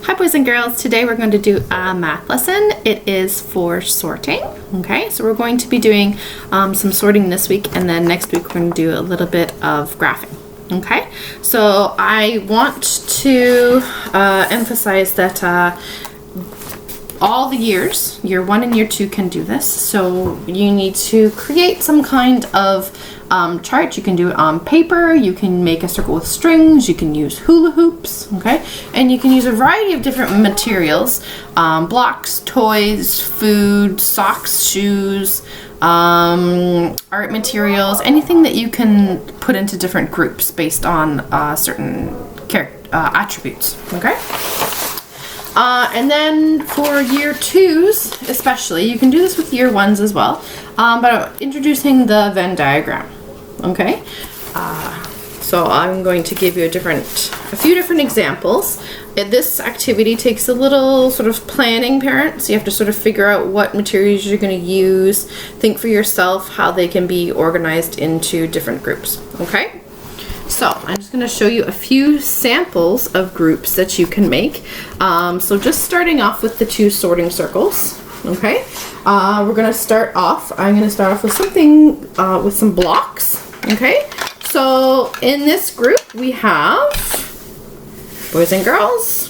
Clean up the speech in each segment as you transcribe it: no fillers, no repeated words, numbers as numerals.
Hi boys and girls, today we're going to do a math lesson. It is for sorting, okay? So we're going to be doing some sorting this week, and then next week we're going to do a little bit of graphing, okay? So I want to emphasize that all the years, year 1 and year 2 can do this. So you need to create some kind of chart. You can do it on paper, you can make a circle with strings, you can use hula hoops, okay? And you can use a variety of different materials, blocks, toys, food, socks, shoes, art materials, anything that you can put into different groups based on certain attributes, okay? And then for year 2s especially, you can do this with year 1s as well, but introducing the Venn diagram, okay? So I'm going to give you a few different examples. This activity takes a little sort of planning, parents. You have to sort of figure out what materials you're going to use, think for yourself how they can be organized into different groups, okay? So I'm just going to show you a few samples of groups that you can make. So just starting off with the 2 sorting circles, okay? I'm going to start off with something, with some blocks, okay? So in this group we have, boys and girls,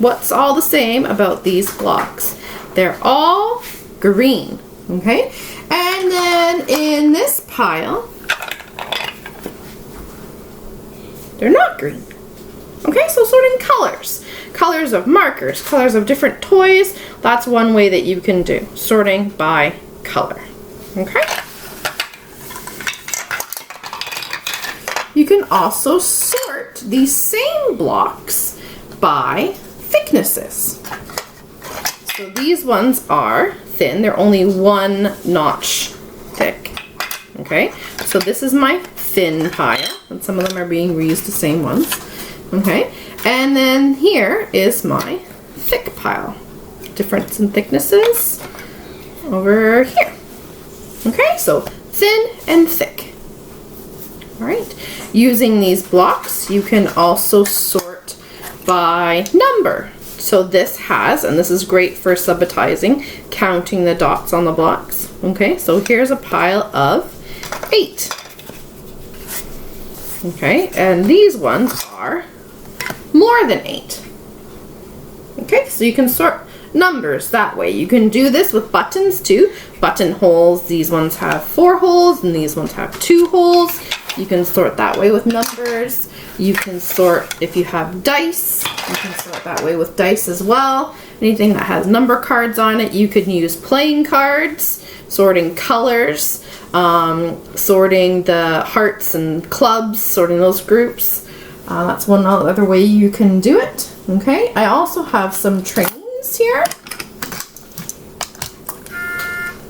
what's all the same about these blocks? They're all green, okay? And then in this pile, they're not green. Okay, so sorting colors. Colors of markers, colors of different toys. That's one way that you can do. Sorting by color. Okay? You can also sort these same blocks by thicknesses. So these ones are thin. They're only 1 notch thick. Okay, so this is my thin pile, and some of them are being reused, the same ones, okay? And then here is my thick pile. Difference in thicknesses over here. Okay, so thin and thick. All right, using these blocks, you can also sort by number. So this has, and this is great for subitizing, counting the dots on the blocks. Okay, so here's a pile of 8. Okay, and these ones are more than 8. Okay, so you can sort numbers that way. You can do this with buttons too. Buttonholes, these ones have 4 holes and these ones have 2 holes. You can sort that way with numbers. You can sort, if you have dice, you can sort that way with dice as well. Anything that has number cards on it, you could use playing cards, sorting colors, sorting the hearts and clubs, sorting those groups. That's one other way you can do it. Okay, I also have some trains here.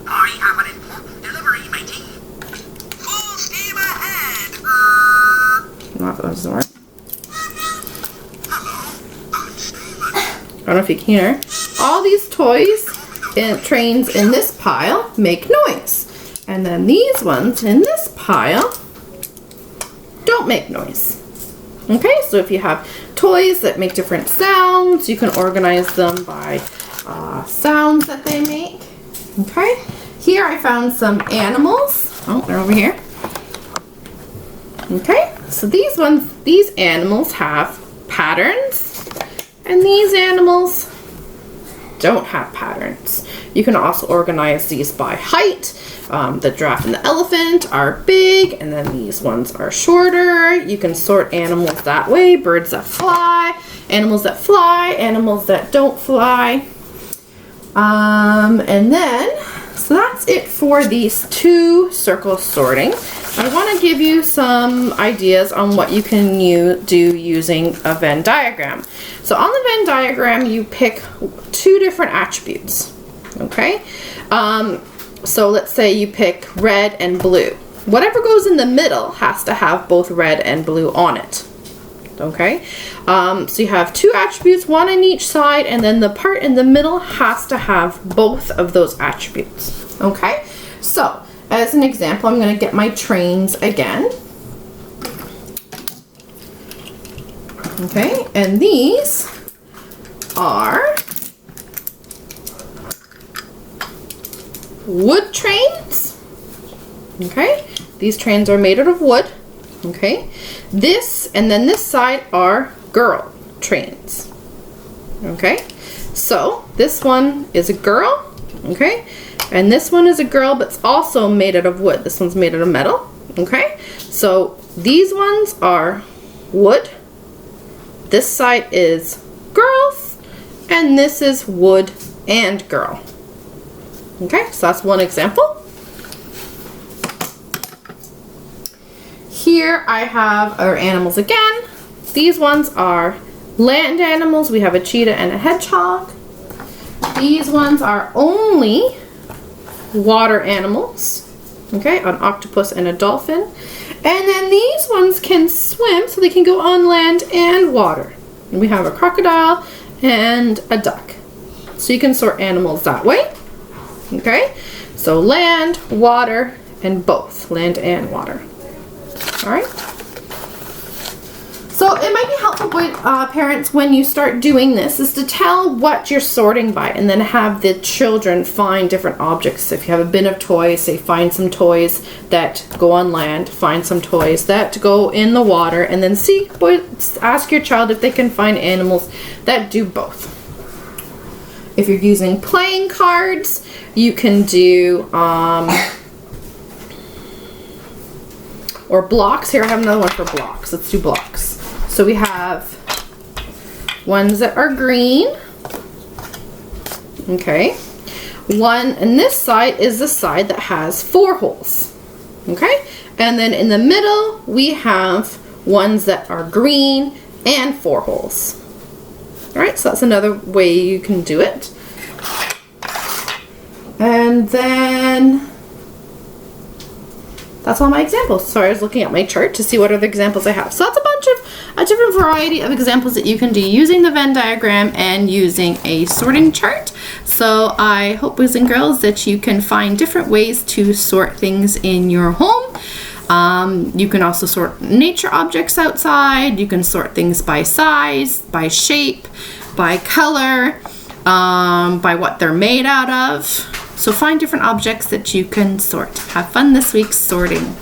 I have an important delivery, matey. Full steam ahead. No, that doesn't work. Hello, I'm Steven. I don't know if you can hear. All these toys and trains in this pile make noise. And then these ones in this pile don't make noise. Okay, so if you have toys that make different sounds, you can organize them by sounds that they make. Okay, here I found some animals. Oh, they're over here. Okay, so these animals have patterns, and these animals don't have patterns. You can also organize these by height. The giraffe and the elephant are big, and then these ones are shorter. You can sort animals that way. Birds that fly, animals that fly, animals that don't fly. And then, so that's it for these 2 circle sorting. I want to give you some ideas on what you can do using a Venn diagram. So on the Venn diagram, you pick 2 different attributes, okay? So let's say you pick red and blue. Whatever goes in the middle has to have both red and blue on it, okay? So you have 2 attributes, 1 on each side, and then the part in the middle has to have both of those attributes, okay? So as an example, I'm going to get my trains again. Okay, and these are wood trains. Okay, these trains are made out of wood. Okay, this and then this side are girl trains. Okay, so this one is a girl. Okay, and this one is a girl, but it's also made out of wood. This one's made out of metal. Okay, so these ones are wood. This side is girls, and this is wood and girl. Okay, so that's one example. Here I have our animals again. These ones are land animals. We have a cheetah and a hedgehog. These ones are only water animals. Okay, an octopus and a dolphin. And then these ones can swim, so they can go on land and water. And we have a crocodile and a duck. So you can sort animals that way. Okay, so land, water, and both land and water. All right. So it might be helpful with parents when you start doing this is to tell what you're sorting by and then have the children find different objects. If you have a bin of toys, say find some toys that go on land, find some toys that go in the water, and then ask your child if they can find animals that do both. If you're using playing cards, you can do or blocks. Here I have another one for blocks. Let's do blocks. So we have ones that are green. Okay. One, and this side is the side that has 4 holes. Okay. And then in the middle, we have ones that are green and 4 holes. All right, so that's another way you can do it. And then that's all my examples. Sorry, I was looking at my chart to see what other examples I have. So that's a different variety of examples that you can do using the Venn diagram and using a sorting chart. So I hope, boys and girls, that you can find different ways to sort things in your home. You can also sort nature objects outside. You can sort things by size, by shape, by color, by what they're made out of. So find different objects that you can sort. Have fun this week sorting.